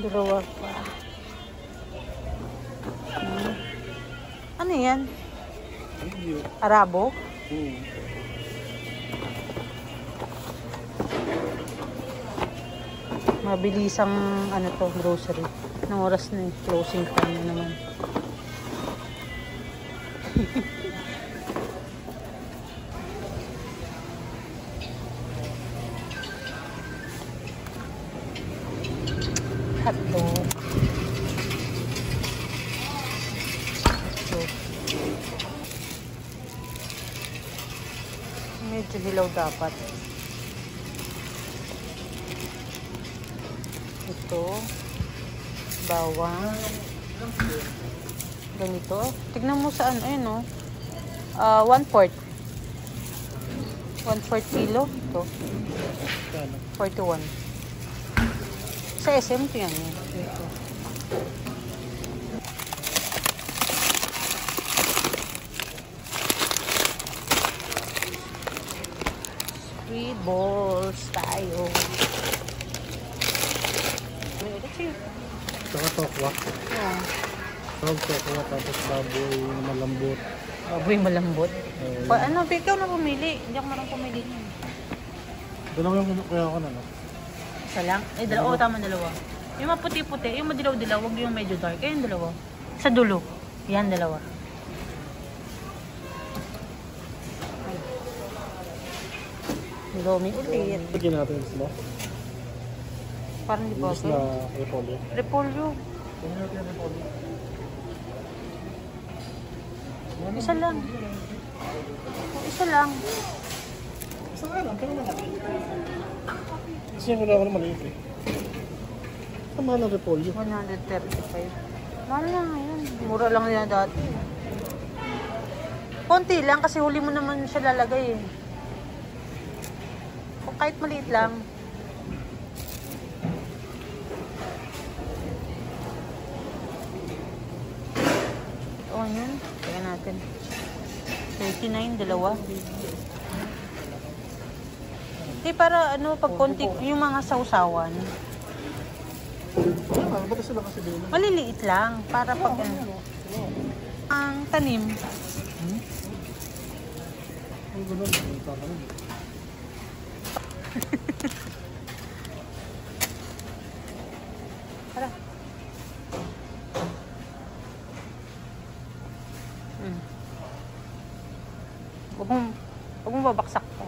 Drawer pa. Ano yan? Arabo? Mabilisang ano to, grocery. Anong oras na eh? Closing time na naman. Hotdog. Medyo hilaw dapat. Ito. Bawang. Ganito. Tignan mo saan. Ayun o. 1/4. 1/4 kilo. Ito. 41. Sa SM ito yan. Ito. Squid balls tayo. Saka tokwa. Yeah. Tokwa tapos baboy malambot. Baboy malambot? Ano, ikaw na pumili. Hindi ako marang pumili. Dalawa yung kaya ako na, no? Isa lang? Eh, dalawa. Oo, tama, dalawa. Yung maputi-puti, yung madilaw-dilaw, wag yung medyo dark. Ayun, dalawa. Sa dulo. Yan, dalawa. Lomi ulit. Tignan natin sila. Parang di ba? Imbis na repolyo. Repolyo. Tignan natin yung repolyo. Isa lang. Isa lang. Isa nga lang, pero malaki. Kasi yung wala ko na maliit eh. Ang mahal ng repolyo. 135. Mahal na ngayon. Mura lang nila dati. Konti lang kasi huli mo naman siya lalagay eh. Kung kahit maliit lang. Oo, yun. Tingnan natin. 39, dalawa. Hindi, para ano, pag konti, yung mga sausawan. Ba't sila kasi din? Maliliit lang. Para pag ano. Ang tanim. Ang gano'n. Tara. Huwag mong babaksak ko.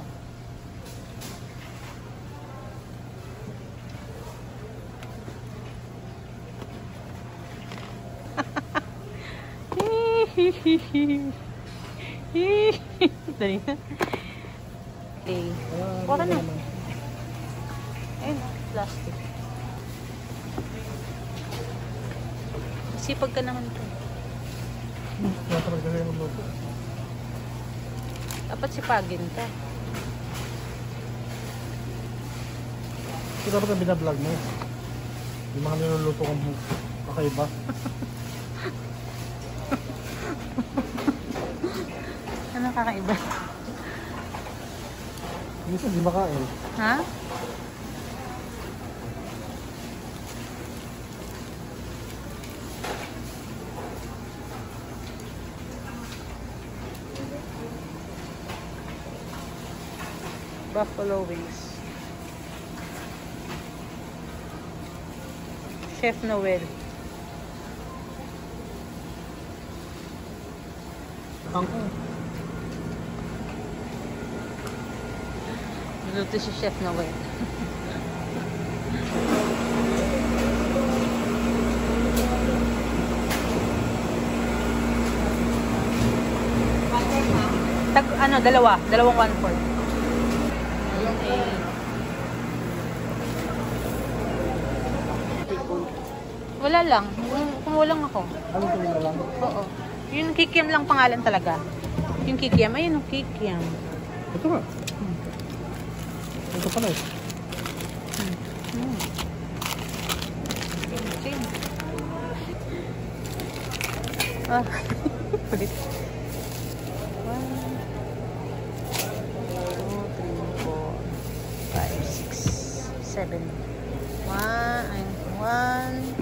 Dali na. Okay. Kuha na. Ayun, plastic. Sipag ka naman ito. Natarag kasi yung luto. Dapat sipagin ka. Ito dapat ang binablog mo. Yung mga niluluto kong kakaiba. Ano kakaiba? Minsan di makain. Ha? Buffalo wings. Chef Noel. Tangko. Luto si Chef Noel. Ano, dalawang 1/4. Wala lang. Kumuha lang ako. Ano ito na lang? Oo. Yung kikiam lang pangalan talaga. Yung kikiam. Ayun, yung kikiam. Ito nga. Ito pala eh. Same. Ah. 1, 2, 3, 4, 5, 6, 7. 1,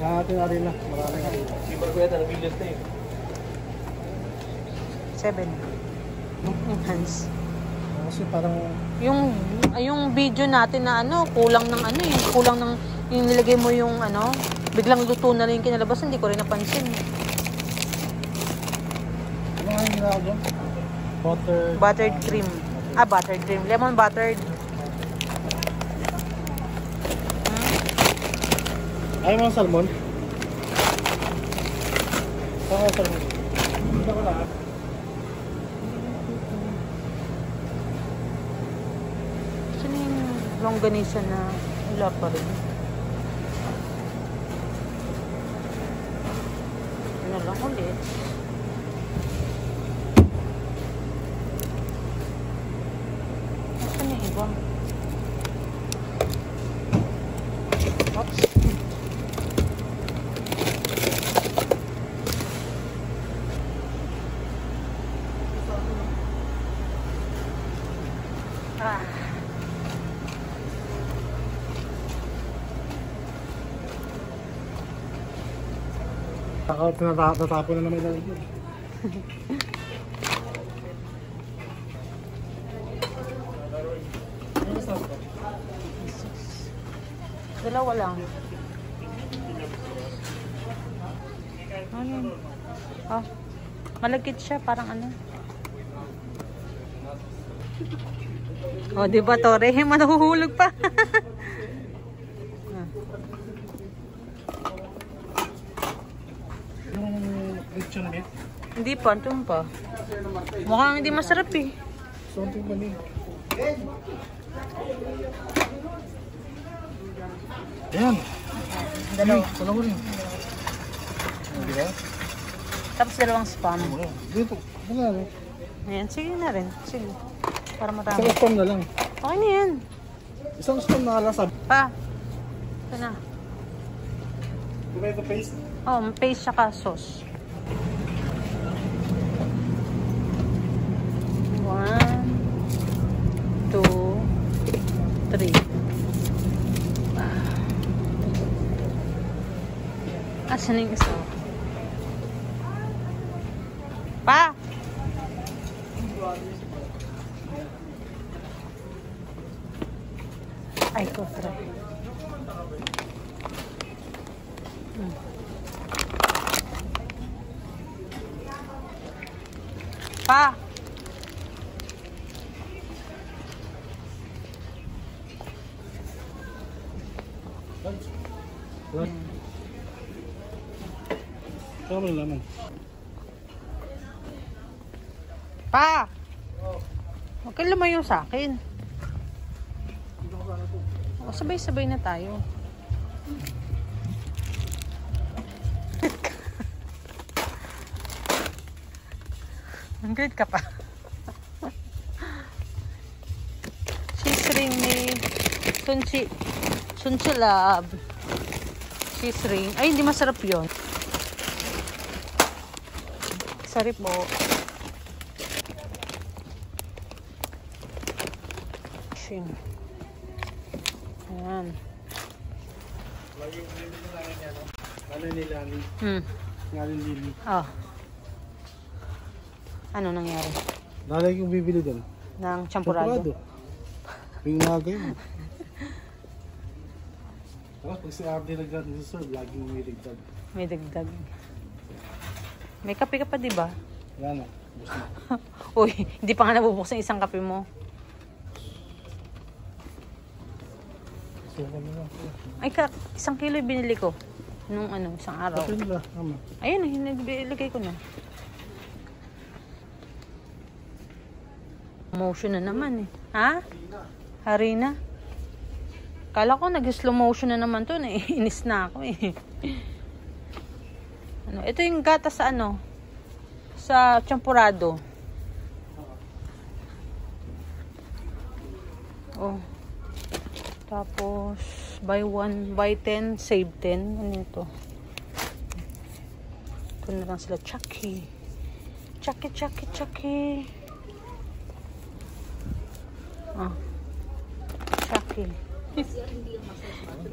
Natin na rin na. Maraming harina. Sipar ko yata, nabilis na eh. 7. Enhance. Kasi parang... Yung video natin na ano, kulang ng ano eh. Kulang ng, yung nilagay mo yung ano, biglang luto na rin yung kinalabasan. Hindi ko rin napansin. Ano nga yung ginawa ko dyan? Buttered cream. Buttered cream. Lemon buttered. Ayaw mo ng salmon? Saan ang salmon? Hindi ko lang. Saan yung longganisa na wala pa rin? Ano lang ulit. Saan yung iba? Oops. Natapon na naman ilalagay. Dalawa lang. Ano yun? Malagkit siya. Parang ano. Di ba, Tore? Manuhulog pa. Lechon meat? Hindi pa. Ito pa. Mukhang hindi masarap eh. Something ba niya? Ayan. Dalawa. Dalawa rin. Hindi ba? Tapos dalawang spam. Dito. Wala rin. Ayan. Sige na rin. Sige. Para Isang marami. spam na lang. Okay na yan. Isang spam na alasab. Pa. Ito na. Tomato paste. Paste saka sauce. 1, 2, 3. Asan na yung isa? Pa! Ay, ko try. Pa! Kaya mo na laman. Pa! Huwag kang lumayo sa akin. Sabay-sabay na tayo. Ang good ka pa. Cheese ring ni Sunchi Lab. Cheese ring. Ay, hindi masarap yun. Sorry po. Shin. Ayan. Ano nila? Ngayon Lili. Ano nangyari? Lalay yung bibili doon. Ng champurado. Pinagay mo. Tapos pag si Abdi nag-serve, laging may ligtad. May dagdag. May kape ka pa, di ba? Yan o. Uy, hindi pa nga nabubuksan isang kape mo. Ay, isang kilo binili ko. Nung isang araw. Kape nila, tama. Ayun, nilagay ko na. Motion na naman eh. Ha? Harina? Kala ko nag-slow motion na naman to. Inis na ako eh. Ito yung gata sa sa champurado. Tapos buy 1, buy 10, save 10. Ano ito? Ito na lang sila. Chucky. Chucky. Chucky.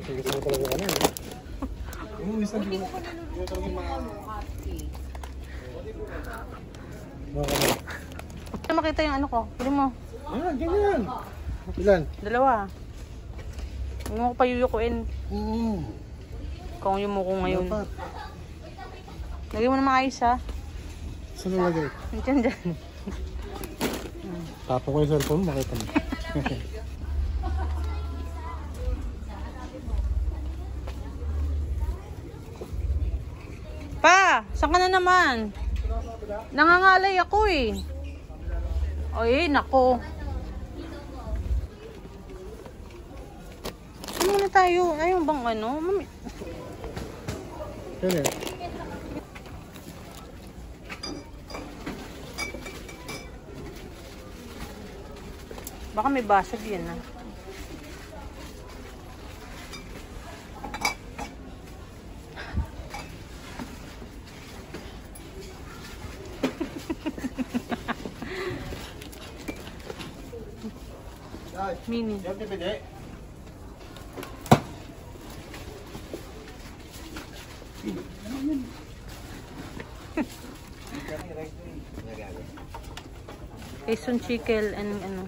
Sige mo talaga ano. mabilis ang gawin. Para makita yung ano ko. Pili mo. Ah, ganyan. Ilan? 2. Huwag mo ko payuyukuin. Kung yung mo ko ngayon. Dapat. Lagay mo na maayos ha. Saan nalagay? Diyan. Tapo ko yung cellphone, makita mo. Pa! Saan ka na naman? Nangangalay ako eh. Ay, nako. Ano muna tayo? Ayun bang ano? Yan eh. Baka may basag yan ah. Mini. Quezon Chicken and ano.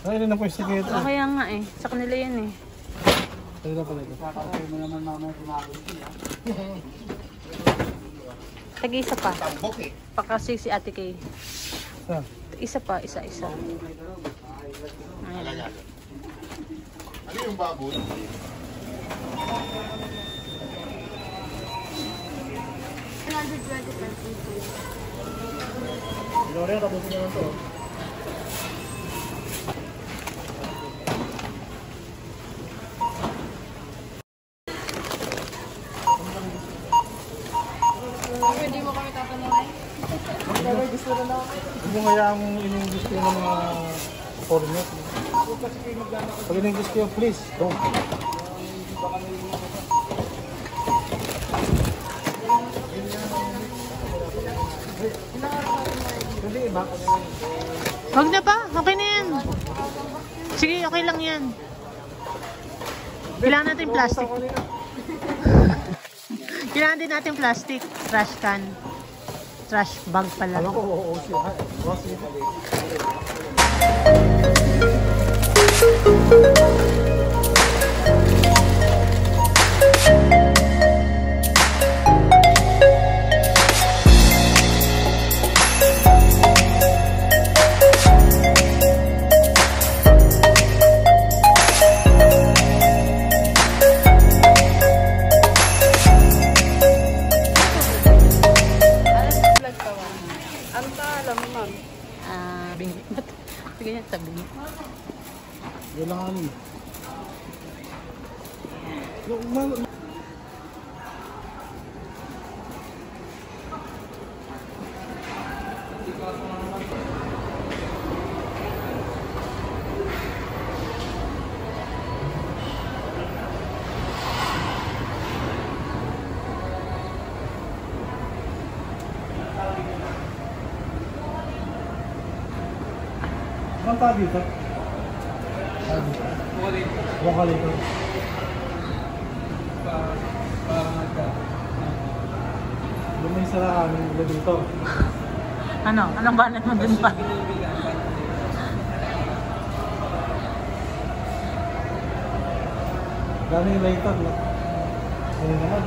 Ay, rin na po yung sikit. Ah, kaya nga eh. Sa kanila yan eh. Ay, na pala ito. Tag-isa pa. Pakasi si Ate Kay. Ah. Isa pa, isa-isa. Ayan. Ano yung baboy? Gloria, tapos na ito. Hindi mo kami tatanungin? Huwag mo hayaan mong in-English ko ng mga foreigners. Pag in-English ko, please, don't. Hindi, iba. Wag na pa. Okay na yan. Sige, okay lang yan. Kailangan natin plastic. Kailangan din natin plastic. Trash can. Trash bag pala. Alam ko, oo siya. Oo siya. Sige yan, sabi mo. Yan lang ano. Anong tawag dito? Wakalito. Doon may saraan nila dito. Ano? Anong banat mo dun pa? Gano'n yung lighter, no? Ano naman?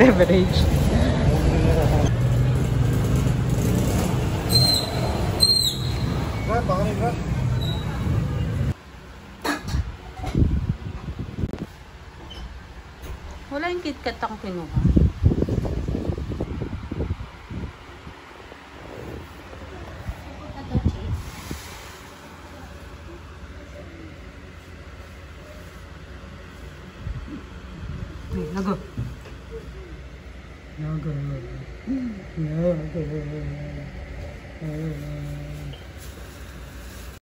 Beverage. Brad, baka rin, Brad. Wala yung KitKat akong kinuha. Nago. Nago.